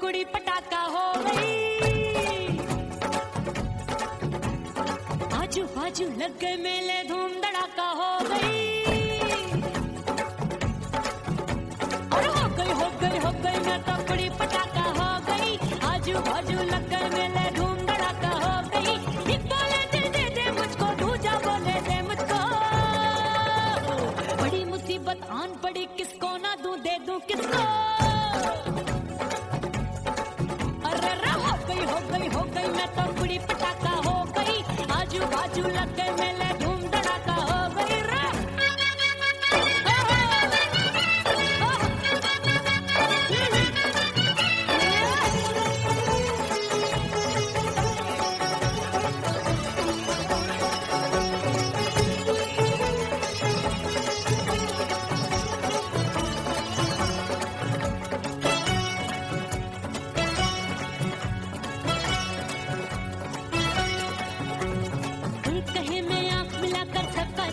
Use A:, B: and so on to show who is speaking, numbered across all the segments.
A: कुड़ी पटाखा हो गई। आजू बाजू लग गए मेले, धूम धड़ाका हो गई। और हो गई मैं तो कुड़ी पटाखा हो गई। आजू बाजू लग गए मेले, धूम धड़ाका हो गई। एक बोले दिल दे दे मुझको, दूजा बोले दे मुझको। बड़ी मुसीबत आन पड़ी, किसको ना दूं दे दूं किसको। हो गई मैं तो कुड़ी पटाखा हो गई। आजू बाजू लग गए मेले, धूम धड़ाका हो गई रे।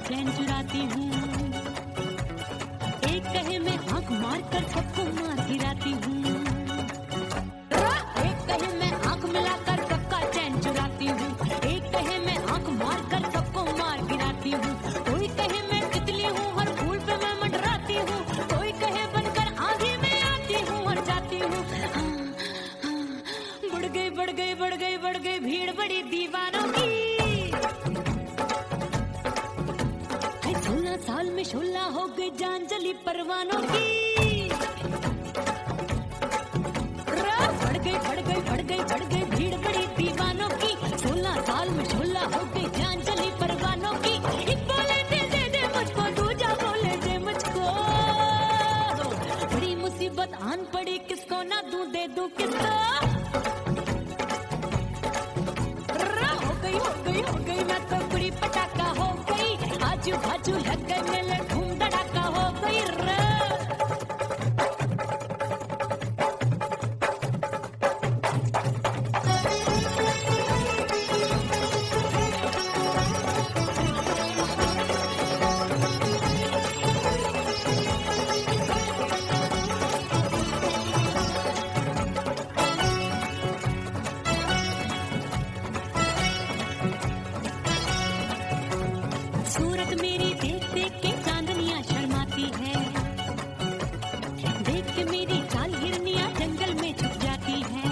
A: चैन चुराती हूँ, एक कहे मैं आंख मार कर सबको मार गिराती हूँ। एक कहे मैं आंख मिलाकर सबका चैन चुराती हूँ, एक कहे मैं आंख मार कर सबको मार गिराती हूँ। कोई कहे मैं तितली हूँ, हर फूल पे मैं मंडराती हूँ। कोई कहे बनकर आगे मैं आती हूँ और जाती हूँ। बढ़ गई भीड़ बड़ी दीवानों की। 16 साल में 16 हो गई जान जली परवानों की। बढ़ गई भीड़ बड़ी दीवानों की। 16 साल में 16 हो गई जान जली परवानों की। एक बोले दिल दे दे मुझको, दूजा बोले दे मुझको। बड़ी मुसीबत आन पड़ी, किसको ना दूं दे दूं किसको। हो गई मैं तो कुड़ी पटाखा हो गई। आजू बाजू लग गए मेले, धूम धड़ाका हो गई रे। सूरत मेरी देख देख के चांदनियां शर्माती है। देख के मेरी चाल हिरनियां जंगल में छुप जाती है।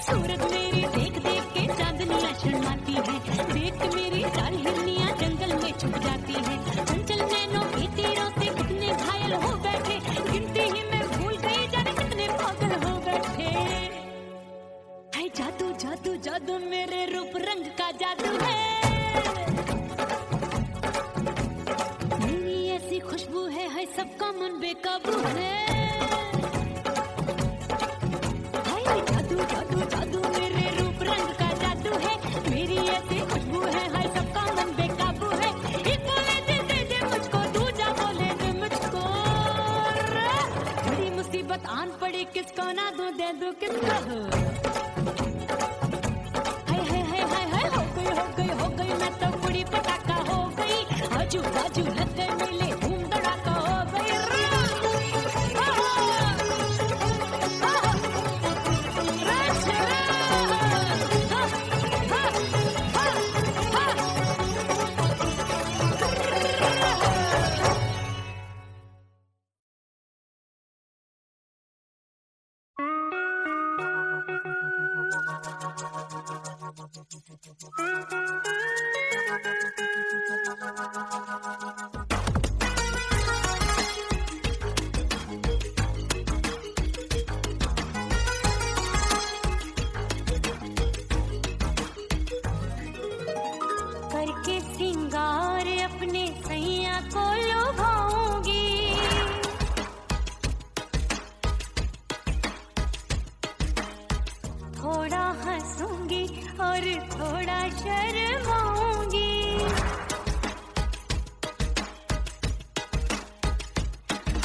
A: सूरत मेरी देख देख के चांदनियां शर्माती है। देख के मेरी चाल हिरनियां जंगल में छुप जाती है। चंचल नैनों की तीरों से कितने घायल हो बैठे, गिनती ही मैं भूल गई जाने कितने पागल हो बैठे। है जादू जादू जादू मेरे रूप रंग का जादू है। खुशबू है सबका मन बेकाबू है। हाय जादू जादू जादू मेरे रूप रंग का जादू है। मेरी ऐसी खुशबू है सबका मन बेकाबू है। एक बोले दिल दे दे मुझको, दूजा बोले दे मुझको। बड़ी मुसीबत आन पड़ी, किसको ना दूं दे दूं किसको। हो गई मैं तो कुड़ी पटाखा हो गई। आजू बाजू लग गए मेले, धूम धड़ाका हो गई रे। करके सिंगार अपने सैया को लुभाऊंगी। थोड़ा हंसूंगी और थोड़ा शर्माऊंगी।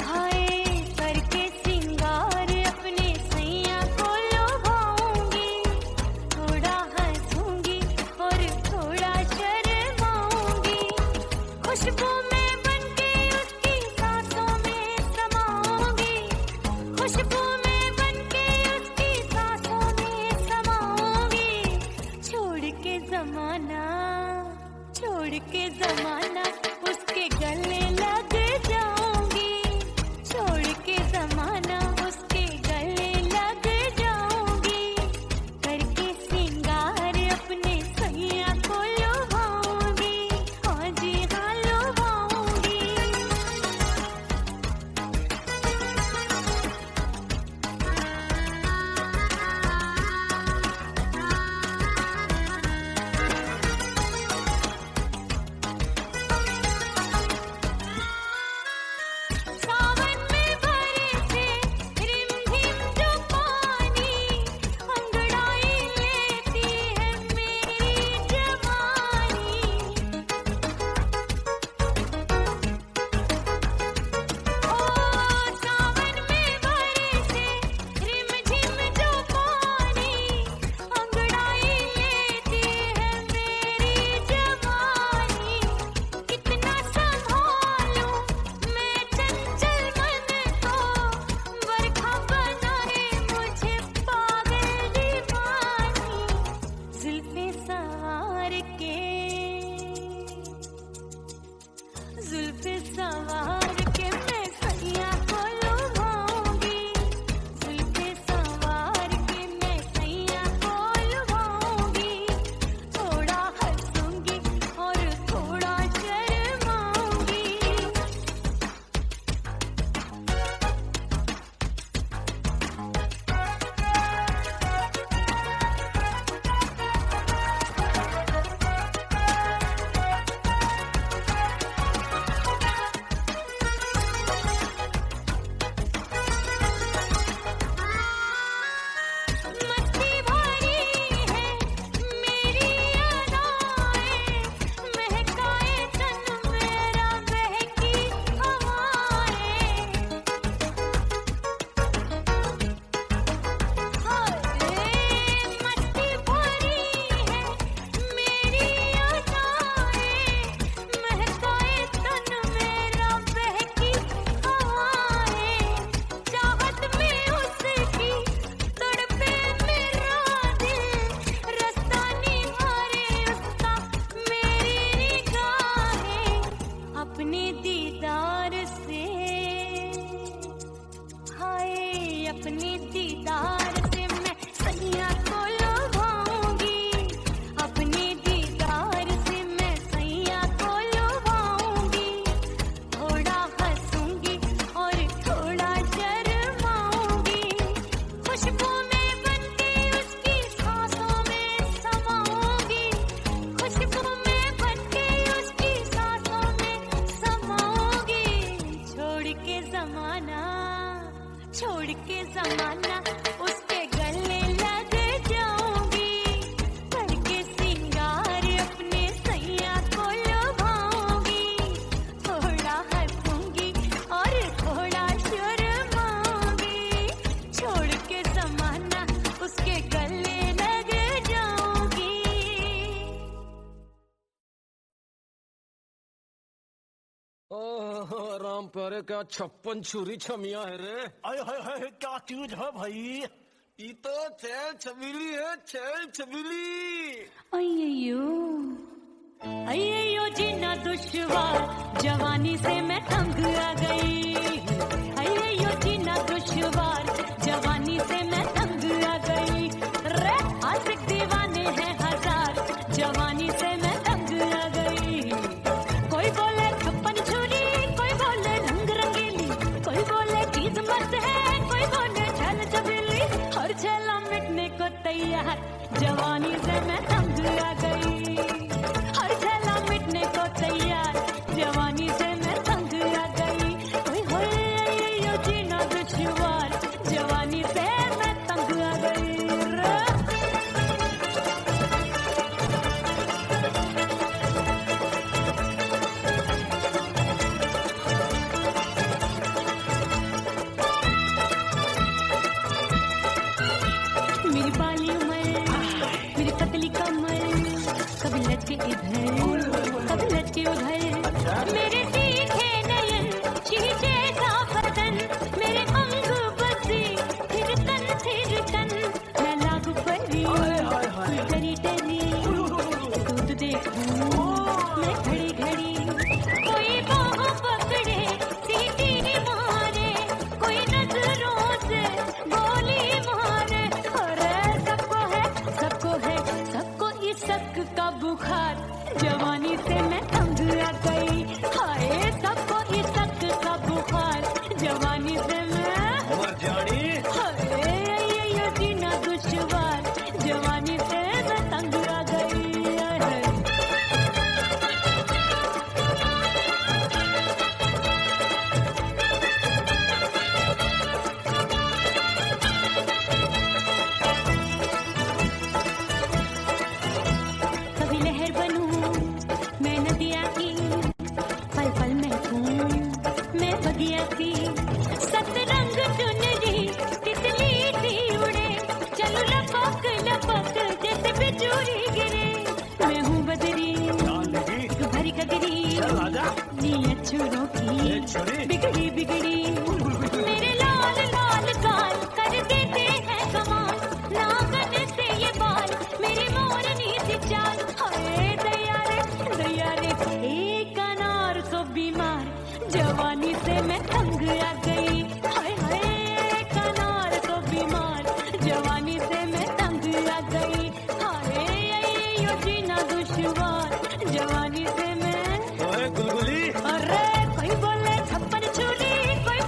A: हाय करके सिंगार अपने सैया को लुभाऊंगी। थोड़ा हंसूंगी और थोड़ा शर्माऊंगी। खुशबू में बनके उसकी सांसों में समाऊंगी। खुशबू में बनके समाना, छोड़ के जमाना उसके गले लग जाऊंगी, करके सिंगार अपने सैया को लुभाऊंगी, थोड़ा हंसूंगी और थोड़ा शर्माऊंगी, छोड़ के जमाना उसके गले लग जाऊंगी।
B: ओह राम प्यारे, क्या 56 छुरी छमिया है रे।
C: हाय हाय हाय, क्या चीज है भाई?
B: ये तो छैल छबीली है, छैल छबीली।
A: अय्यो अय्यो जीना दुश्वार, जवानी से मैं तंग आ गई। अय्यो जीना दुश्वार, जवानी से मैं तंग आ गई। रे आशिक दीवाने हैं हजार, जवानी से मैं तंग आ गई। कोई बोले 56 छुरी, कोई बोले रंग रंगीली, कोई बोले चीज मस्त है, कोई बोले छैल छबीली। हर छैला मिटने को तैयार, जवानी से मैं तंग आ गई। हर छैला मिटने को तैयार, जवानी से मैं तंग आ गई। ओए होए यो जीना दुश्वार, जवानी से मैं तंग आ गई रे। मेरी बाली उमर, मेरी पतली कमर, कभी लचके इधर कभी लचके उधर। मेरे तीखे नयन, शीशे सा बदन, मेरे अंग बसी फिर तन। मैं लागू परी डरी डरी, दूध देखूं मैं घड़ी घड़ी। कोई बाहों पकड़े सीटी मारे, कोई नजरों से गोली मारे। अरे सबको इसक का बुखार, जवानी से मैं तंग आ गई। हाय सबको इसक का बुखार, जवानी से मैं
C: उमर जानी,
A: हाय ये जीना दुश्वार, जवानी से मैं तंग आ गई। हाय। कभी लहर बनूं मैं नदिया की, पल पल महकूं मैं बगिया की। सतरंग चुनरी तितली सी उड़े, चलूं लपक लपक जैसे बिजुरी गिरे। मैं हूँ बदरी
C: जान लगी,
A: भरी कदरी,
C: चल आजा।
A: नीयत छुरों
C: ये
A: की
C: छुरी
A: बिगड़ी बिगड़ी। मेरे लाल लाल गाल कर देते हैं कमाल, नागन से ये बाल मेरी मोरनी सी चाल। हाय दया रे एक अनार तो बीमार, जवानी से मैं तंग आ गई। हाय हाय एक अनार तो बीमार, जवानी से मैं तंग आ गई। हाय यो जीना दुश्वार, जवानी से मैं।
C: ओए गुलगुली,
A: अरे कोई बोले 56 छुरी, कोई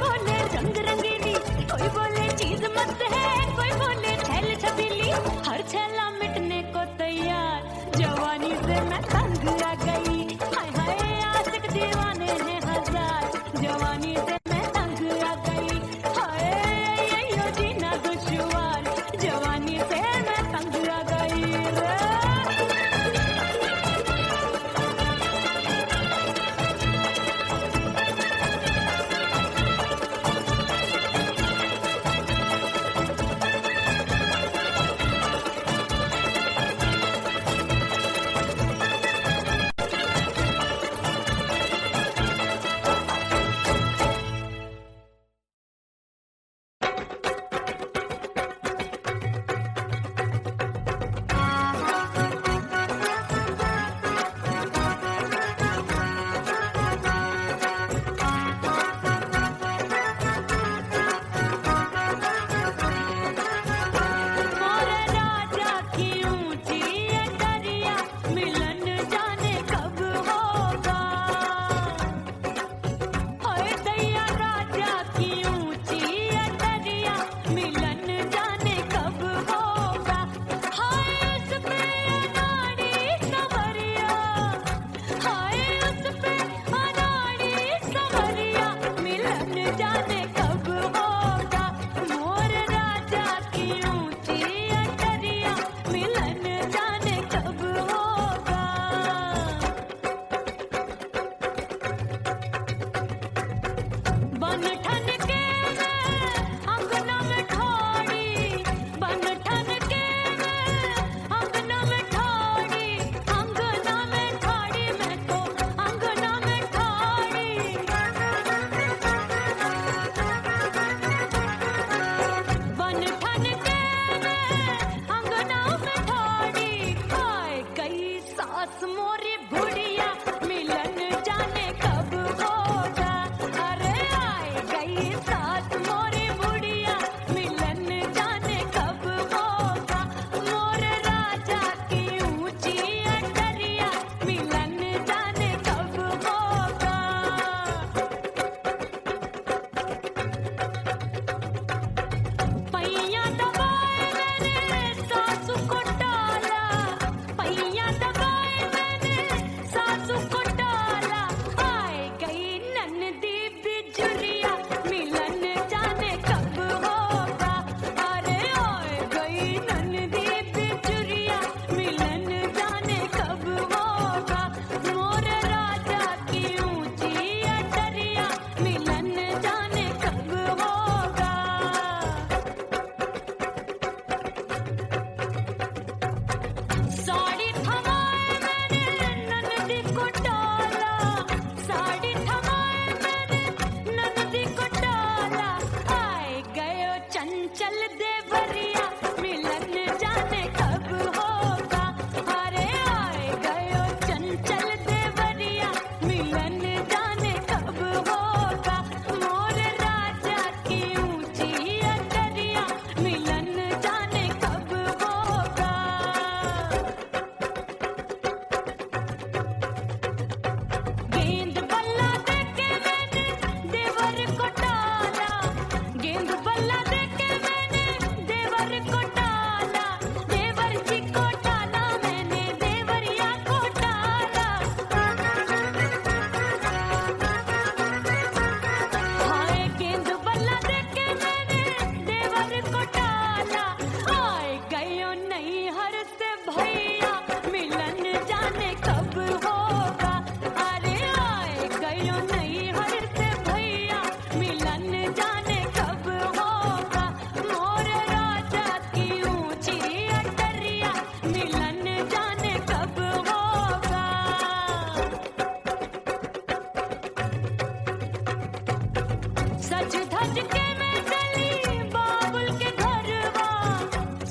A: सज धज के मैं चली बाबुल के घरवा,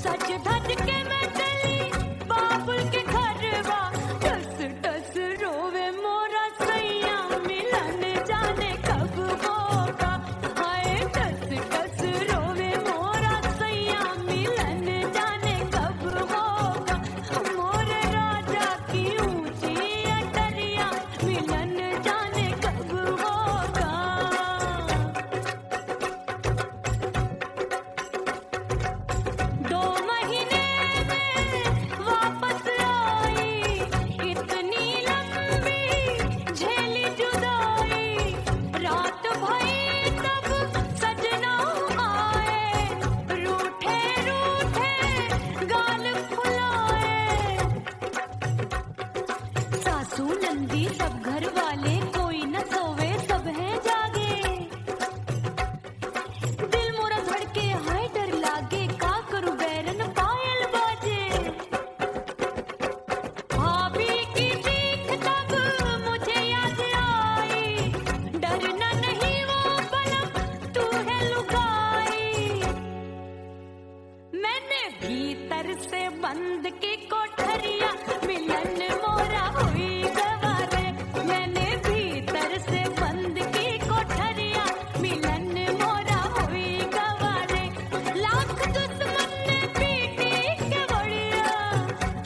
A: सज धज के मैं चली बाबुल के घरवा, टस टस रोवे मोरा सैया मिलन जाने कब होगा, हाय टस टस रोवे मोरा सैया मिलन जाने कब होगा, मोरे राजा की ऊंची अटरिया मिलन जाने कब होगा। 2 महीने में वापस आई, इतनी लंबी झेली जुदाई, रात भई तब सजना आए, रूठे रूठे गाल फुलाए, सासू नंदी सब घर वाले कोई न सोवे सब हैं जागे, दिल मोरा धड़के हाय डर लागे, का करूं बैरन पायल बाजे, भाभी की चीख तब मुझे याद आई, डरना नहीं वो बलम तू है लुगाई, मैंने भीतर से बंद की कोठरिया मिलन मोरा हुई गवारे, मैंने भीतर से बंद की कोठरिया मिलन मोरा हुई गवारे, लाख दुश्मन ने पीटी के बढ़िया,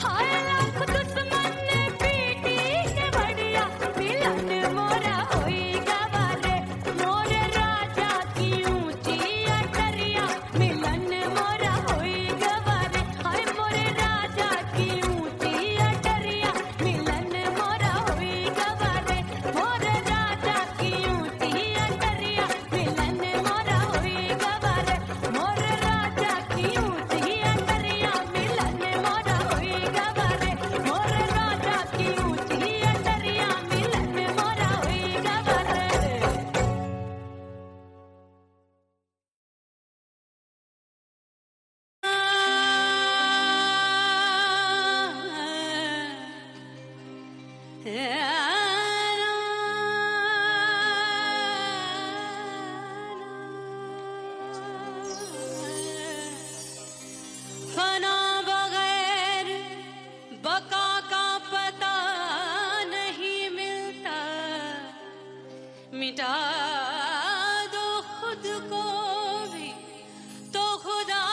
A: हाय लाख दुश्मन ने पीटी के बढ़िया, मिलन मोरा हुई गवारे, मोरे राजा की ऊंची अटरिया मिलन मोरा हुई गवारे, हाय मोरे राजा की ऊंची अटरिया मिलन मोरा हुई गवारे, मोरे राजा की ऊंची अटरिया मिलन मोरा हुई गवारे, मोरे राजा की ऊंची अटरिया मिलन मोरा हुई गवारे, मोरे राजा की ऊंची अटरिया मिलन मोरा हुई गवारे। फना बगैर बका का पता नहीं मिलता, मिटा दो खुद को भी तो खुदा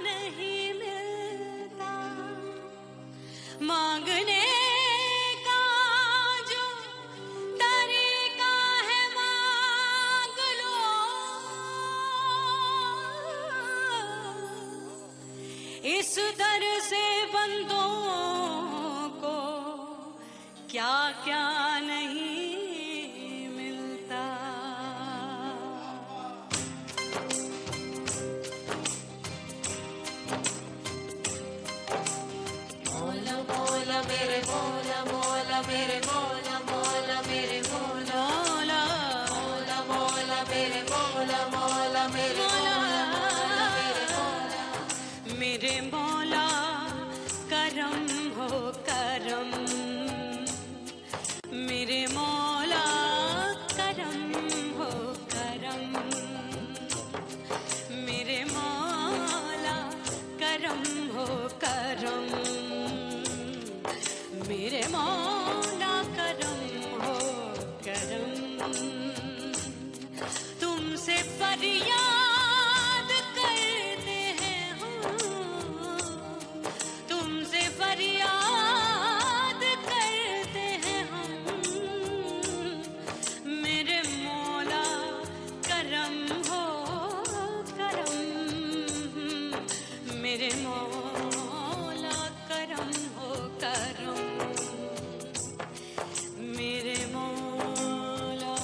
A: नहीं मिलता, मांगने का जो तरीका है मांग लो, इस दर से बंदों को क्या क्या नहीं मिलता। मौला मौला मेरे मौला मौला मेरे मौला मौला मेरे मौला मौला मौला मेरे मौला मौला मेरे मौला मेरे मौला मेरे मौला करम हो करम, मेरे मौला करम हो करम, मेरे मौला करम हो करम, मेरे मौला करम हो करम, तुमसे फरियाद करते हैं हम, तुमसे फरियाद करते हैं हम, मेरे मौला करम हो करम, मेरे मौला करम हो करम, मेरे मौला।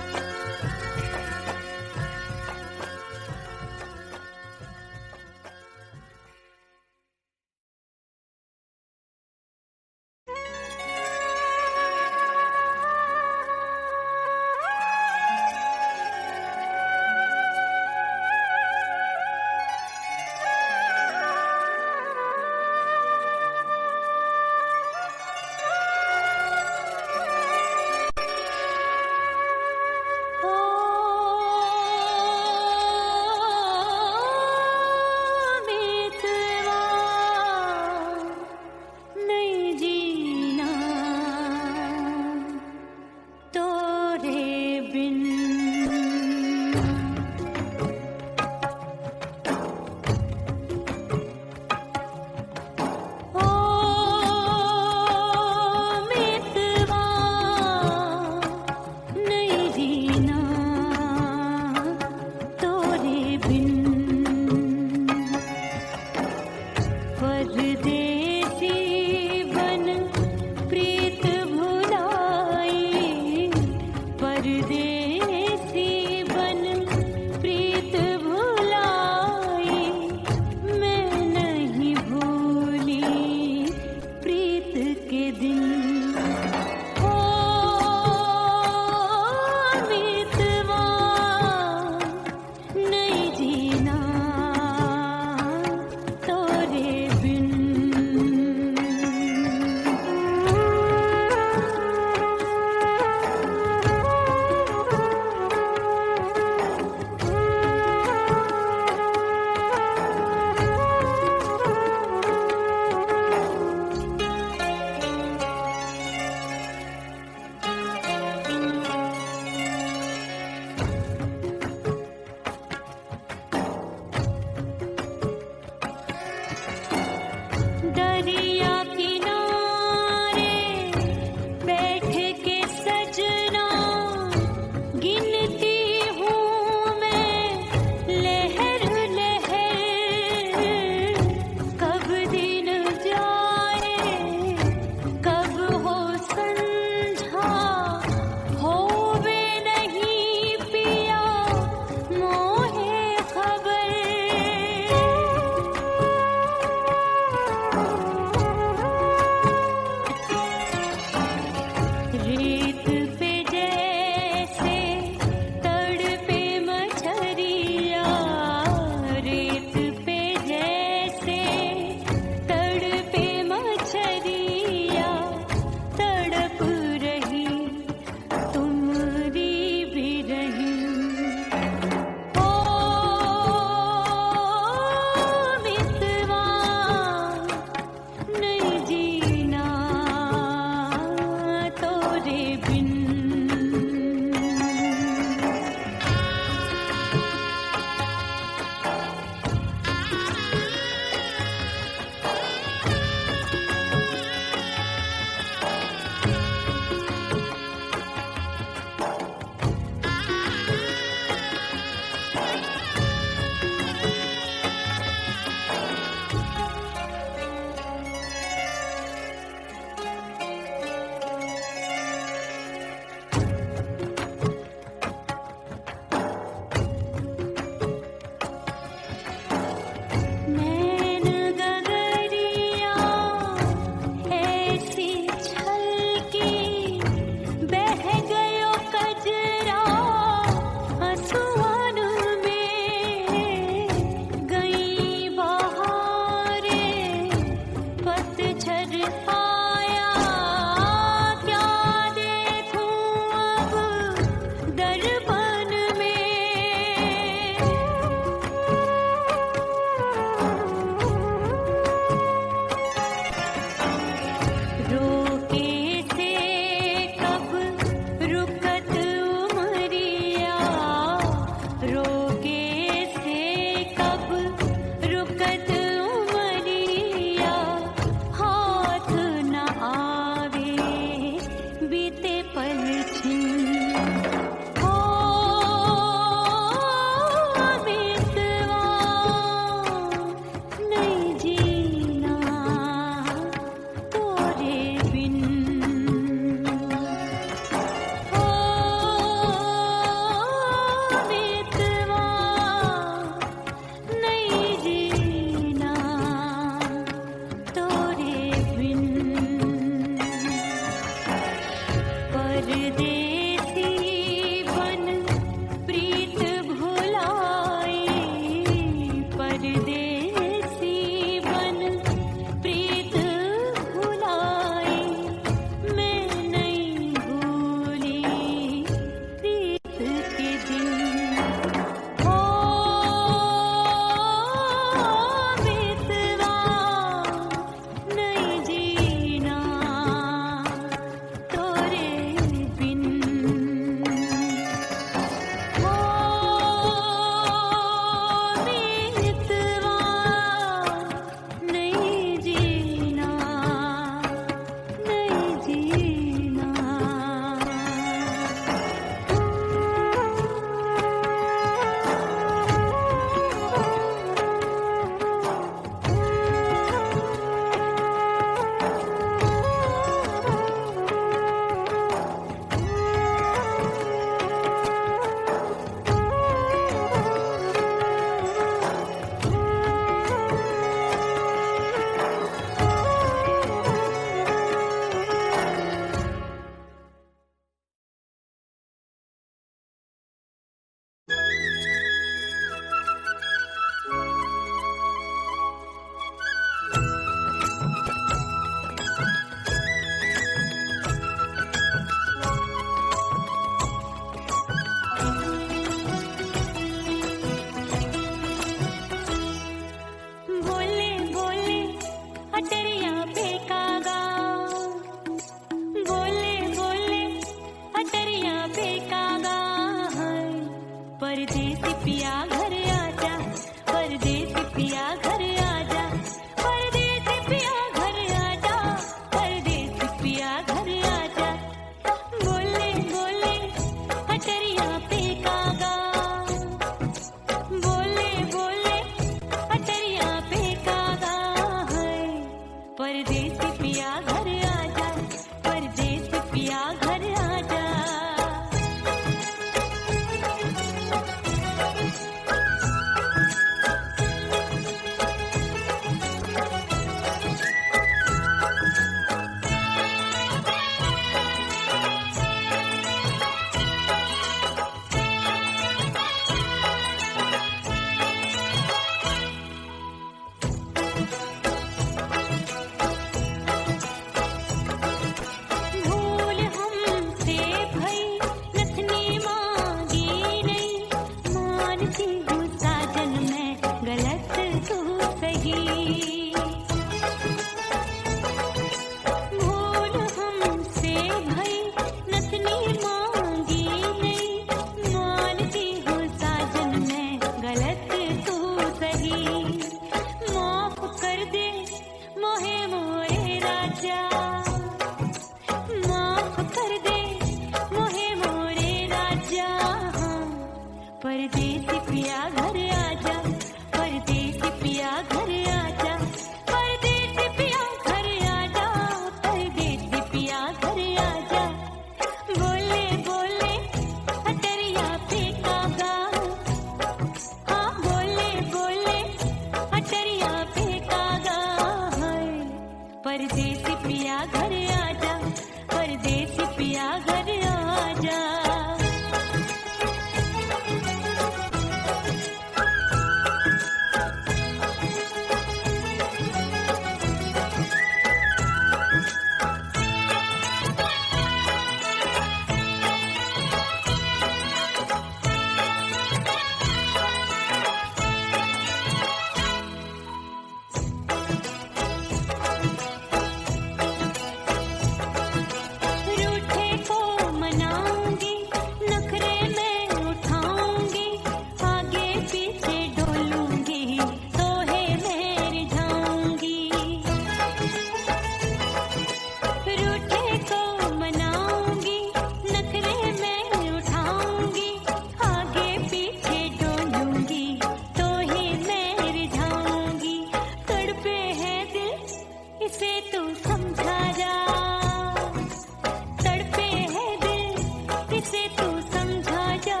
A: इसे तू समझा जा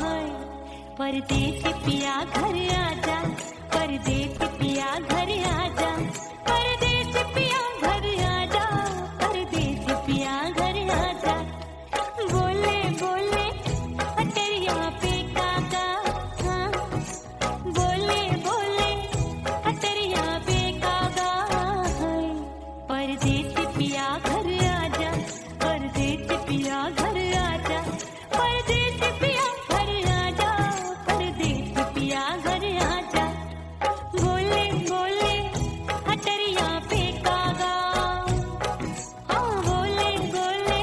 A: है। परदेसी पिया घर आजा, परदेसी पिया घर आजा, परदेसी पिया घर आजा, परदेसी पिया घर आजा। बोले बोले अटरिया पे काका, हाँ बोले बोले अटरिया पे काका है। परदेसी पिया घर आजा, परदेसी पिया घर आजा, परदेसी पिया घर आजा, परदेसी पिया घर आजा। बोले बोले अटरिया पे कागा, हाँ बोले बोले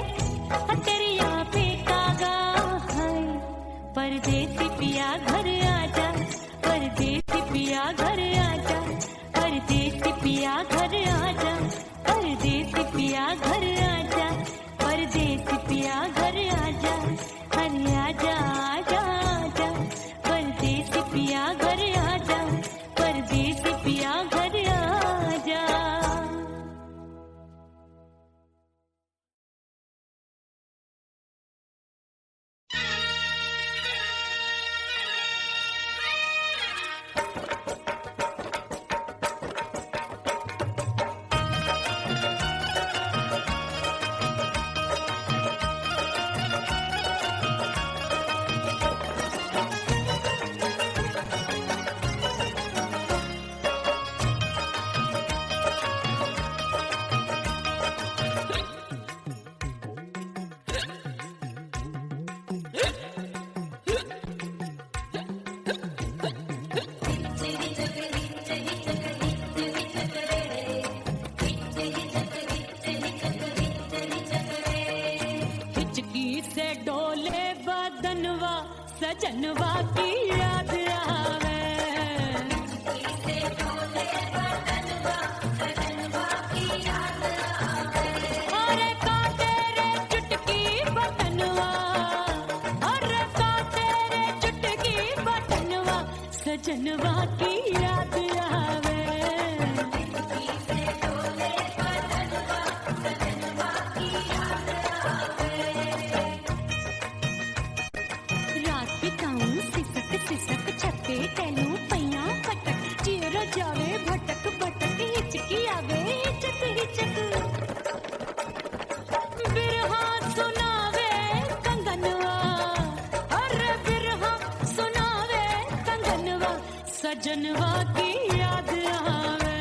A: अटरिया पे कागा है। परदेसी पिया घर आजा, परदेसी पिया घर आजा, परदेसी पिया घर आजा, परदेसी पिया घर आजा, परदेसी पिया घर आजा। अरे आजा आजा आजा, परदेसी पिया घर आजा, परदेसी पिया घर आजा। हिचकी से डोले बदनवा, सजनवा की याद आवे। अरे का तेरे चुटकी बदनवा, अरे का तेरे चुटकी बदनवा, सजनवा की याद आवे। रात बिताऊं सिसक सिसक, छत्ते टहलूं पैया पटक, चेहरा जावे भटक भटक, हिचकी आवे हिचक हिचक। बिरहा सुनावे कंगनवा, अरे बिरहा सुनावे कंगनवा, सजनवा की याद आवे।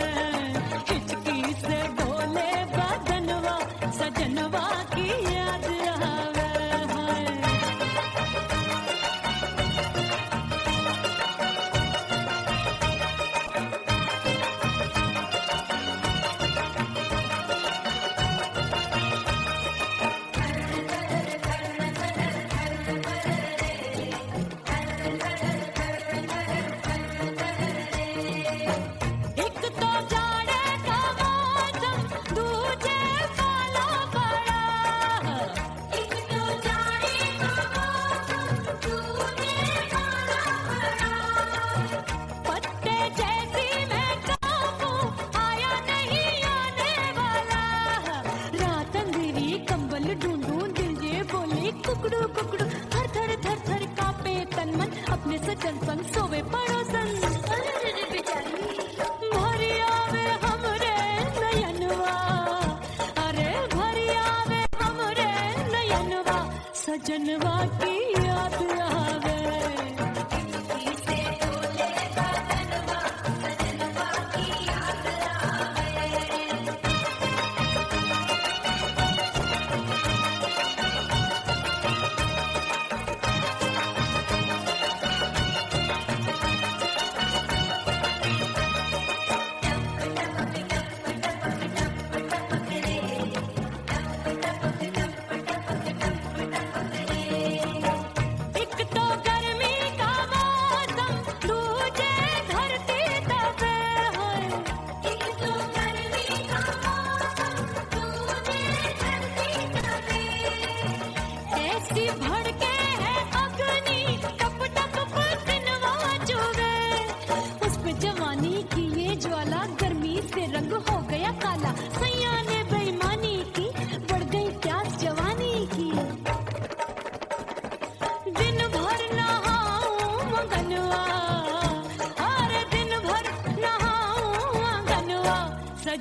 A: हिचकी से डोले बदनवा, सजनवा की याद आवे। हाय एक तो जाड़े का मौसम, दूजे पाला पड़ा। एक तो जाड़े का मौसम, दूजे पाला पड़ा। पत्ते जैसी मैं काबू, आया नहीं आने वाला। रात अंधेरी कंबल ढूंढूं, दिल ये बोले कुकड़ू कुकड़ू। थर थर थर थर कांपे तन मन, अपने सजन संग सोवे पड़ोसन। भरी आवे हमरे नयनवा, अरे भरी आवे हमरे नयनवा, सजनवा की याद आवे।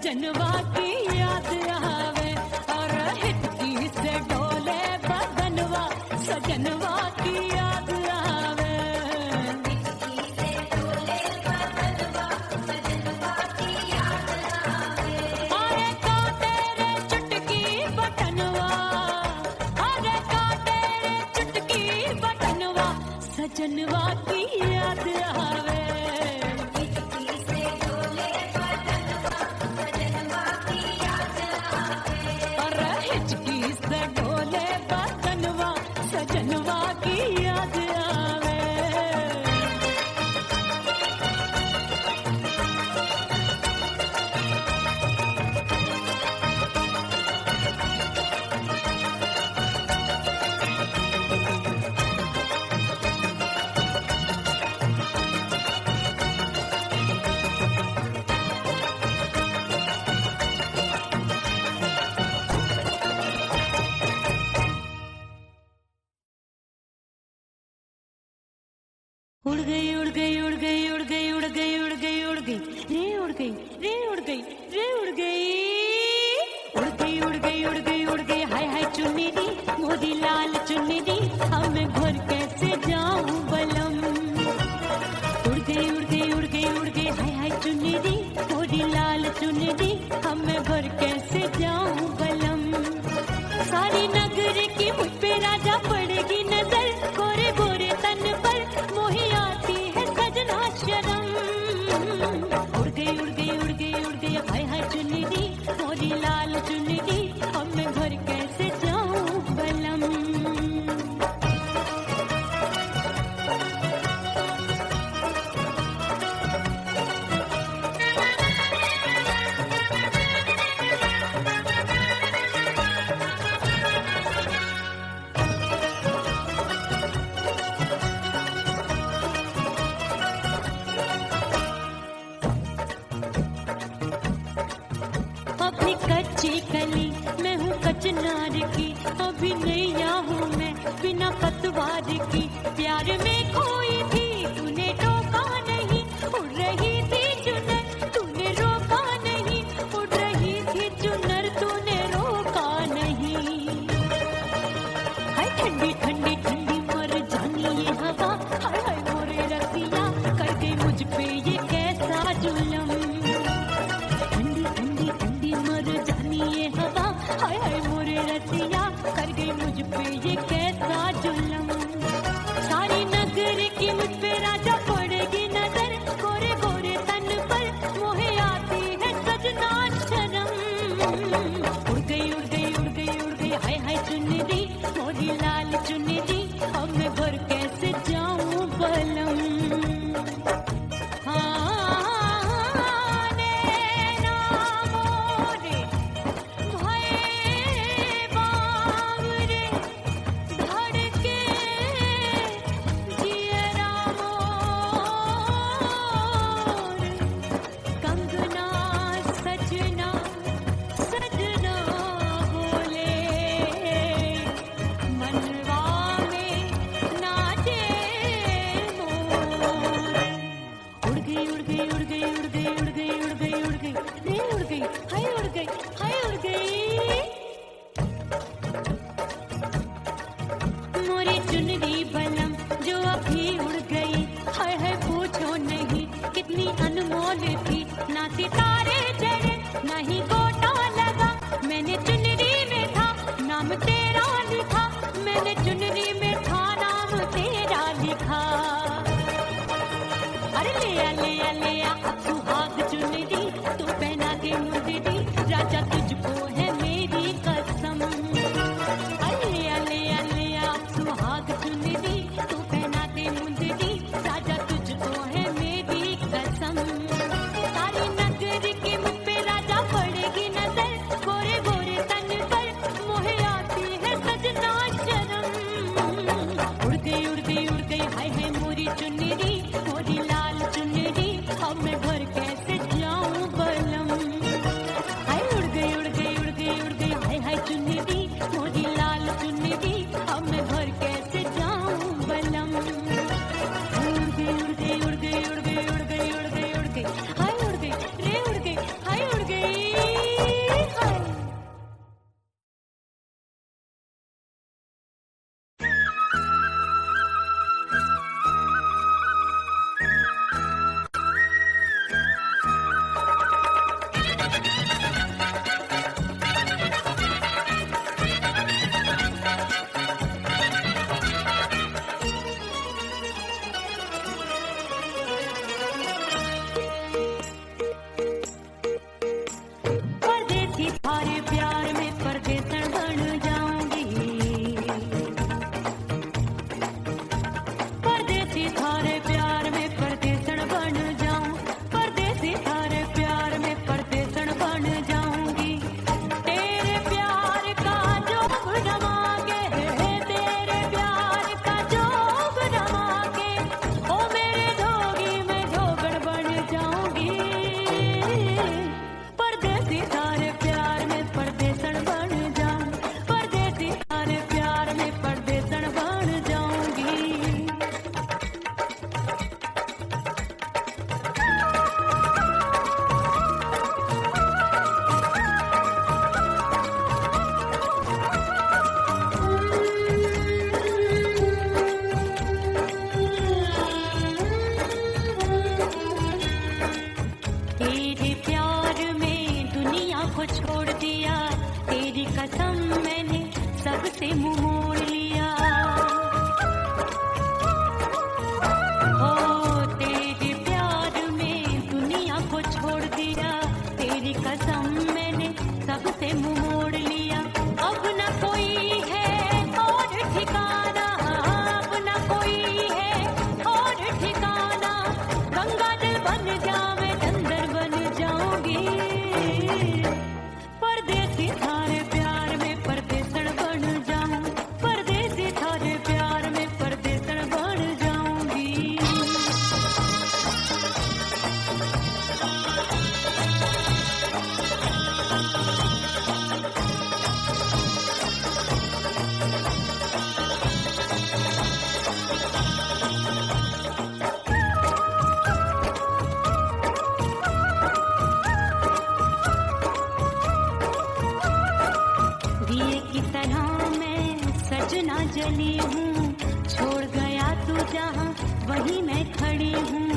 A: सजनवा की याद आवे और हिचकी से डोले बदनवा सजनवा की याद आवे अरे का तेरे चुटकी बटनवा अरे का तेरे चुटकी बटनवा सजनवा की याद आवे और हिचकी से डोले बदनवा सजनवा की याद आवे उड़ गई उड़ गई उड़ गई उड़ गई उड़ गई उड़ गई उड़ गई रे उड़ गई रे उड़ गई रे उड़ गई उड़ गई उड़ गई उड़ गई उड़ गई हाय हाय चुन्नी दी मोदी लाल चुन्नी दी अब मैं घर कैसे जाऊं बलम उड़ गई उड़ गई उड़ गई उड़ गई हाय हाय चुन्नी दी मोदी लाल चुन्नी दी अब मैं घर कैसे जाऊं बलम सारी नगर की मुझ पे राजा पड़ेगी नजर गोरे गोरे तन पर मोही आती है सजना शरम उड़ गई उड़ गई उड़ गई उड़ गई हाय हाय चुन्नी दी मोरी लाल चुन्नी दी अब मैं घर कैसे जाऊं बलम अपनी कच्ची कली मैं हूँ कचनार की अभी नैया हूँ मैं बिना पतवार की प्यार में खोई थी तूने रोका नहीं उड़ रही थी चुनर तूने रोका नहीं उड़ रही थी चुनर तूने रोका नहीं हाय ठंडी ठंडी ठंडी मर जानी ये हवा हाय हाय मोरे रतिया कर गई मुझ पे ये कैसा जुलम ठंडी ठंडी ठंडी मर जानी ये हवा हाय हाय मोरे रतिया कर गई मुझ पे ये कैसा जुलम सारी नगर की मुझ पे राजा पड़ेगी नजर गोरे गोरे तन पर मोहे आती है सजना शरम उड़ गई उड़ गई उड़ गई उड़ गई हाय हाय चुन्नी दी मोरी लाल चुन्नी दी अब मैं घर कैसे जाऊं बलम चुनरी बलम जो अभी उड़ गई हाय हाय पूछो नहीं कितनी अनमोल थी ना सितारे चढ़े ना ही गोटा लगा मैंने चुनरी में था नाम तेरा लिखा मैंने चुनरी में था नाम तेरा लिखा अरे ले आ अब सुहाग चुनरी तू पहना के मुझे दी राजा तुझको है मेरी कसम सुहाग चुनरी तू पहना दे मुझे दी राजा तुझको है मेरी कसम सारी नगर के बड़ी हूँ, छोड़ गया तू जहाँ वहीं मैं खड़ी हूँ।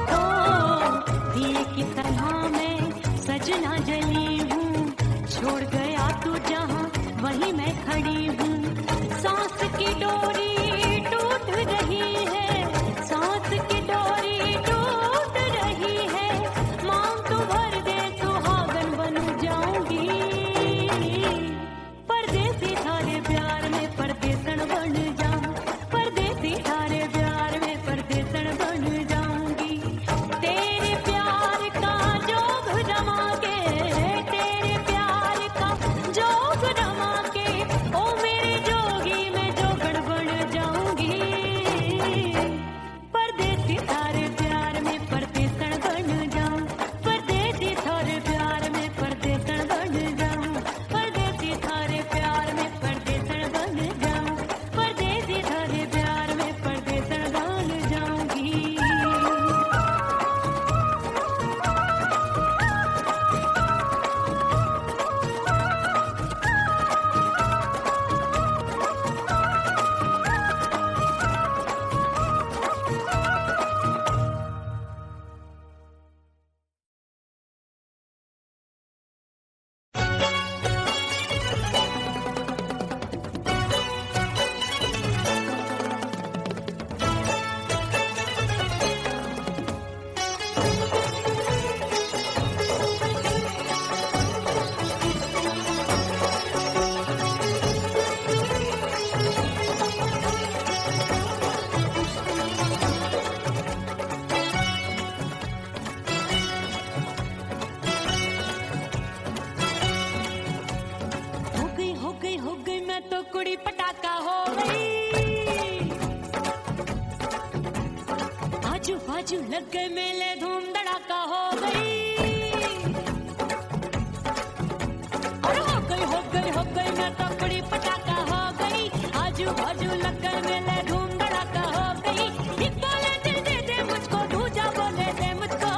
A: ओ दिए की तरह मैं सजना जली हूँ, छोड़ गया तू जहाँ वहीं मैं खड़ी हूँ। सांस की डोरी टूट रही है, सांस की डोरी टूट रही है, मांग तू भर दे सुहागन बन जाऊंगी। परदेसी थारे प्यार में परदेसन बन जाऊं, परदेसी थारे प्यार में परदेसन बन जाऊंगी। तेरे प्यार का जोग जमा के, तेरे प्यार का जोग जमा के, ओ मेरे जोगी मैं जोगण बन जाऊंगी। परदेसी थारे प्यार में परदेसन बन जाऊं, परदेसी थारे प्यार में परदेसन बन जाऊं, परदेसी थारे प्यार में परदेसन बन जाऊं, परदेसी थारे प्यार में परदेसन बन जाऊंगी। हो गई मैं तो कुड़ी पटाखा हो गई। आजू बाजू लग गए मेले धूम धड़ाका हो गई। और हो गई मैं तो कुड़ी पटाखा हो गई। आजू बाजू लग गए मेले धूम धड़ाका हो गई। एक बोले दिल दे दे मुझको, दूजा बोले दे मुझको।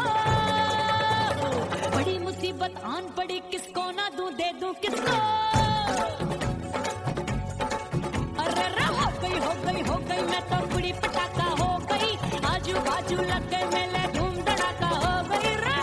A: बड़ी मुसीबत आन पड़ी, किसको ना दूं दे दूं किसको। हो गई मैं तो कुड़ी पटाखा हो गई। आजू बाजू लग गए मेले धूम धड़ाका हो गई रे।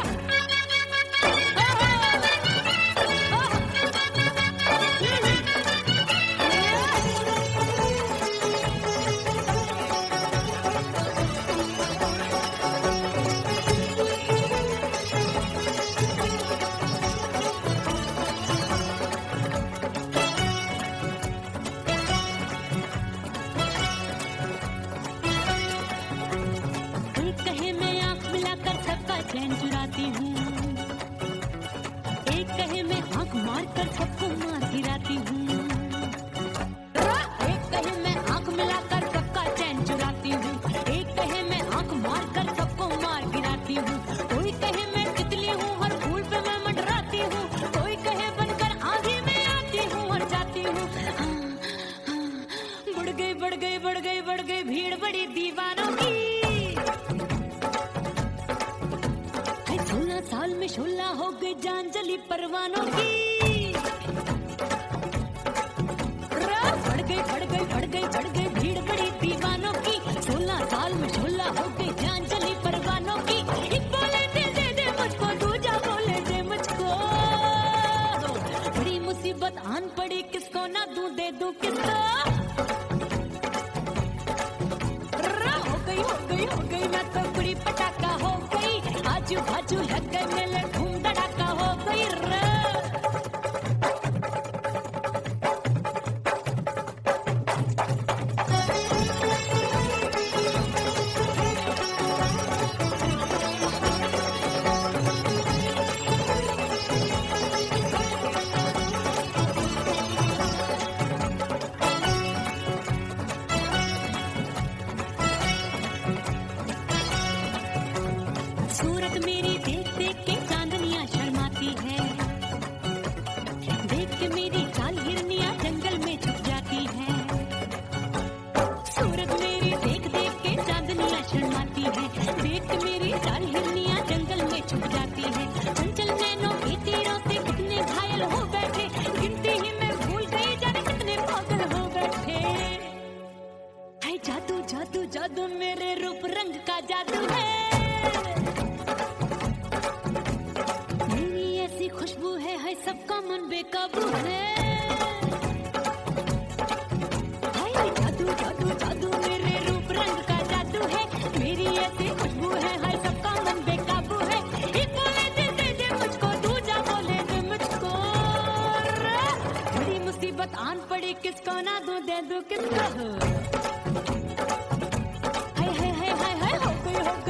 A: चैन चुराती हूँ, एक कहे मैं आंख मार कर सबको मार गिराती हूँ। एक कहे मैं आंख मिलाकर सबका चैन चुराती हूँ, एक कहे मैं आंख मार कर सबको मार गिराती हूँ। कोई कहे मैं तितली हूँ, हर फूल पे मैं मंडराती हूँ। कोई कहे बनकर आंधी में आती हूँ और जाती हूँ। बढ़ गई भीड़ बड़ी दीवानों की। 16 साल में 16 हो गई जान जली परवानों की। बढ़ गई भीड़ बड़ी दीवानों की। 16 साल में 16 हो गई जान जली परवानों की। एक बोले दे दे मुझको, दूजा बोले दे मुझको। बड़ी मुसीबत आन पड़ी, किसको ना दूं दे दूं किसको। हो गई मैं तो कुड़ी पटाखा हो गई। आजू बाजू लग गए मेले धूम धड़ाका हो गई रे। सूरत मेरी देख देख के चांद जादू जादू मेरे रूप रंग का जादू है। मेरी ऐसी खुशबू है सबका मन बेकाबू है। हाय जादू जादू जादू मेरे रूप रंग का जादू है। मेरी ऐसी खुशबू है सबका मन बेकाबू है। एक बोले दे मुझको, दूजा बोले दे मुझको। बड़ी मुसीबत आन पड़ी, किसको ना दूं दे दूं किसको। हाय हाय हाय हाय हाय हो गई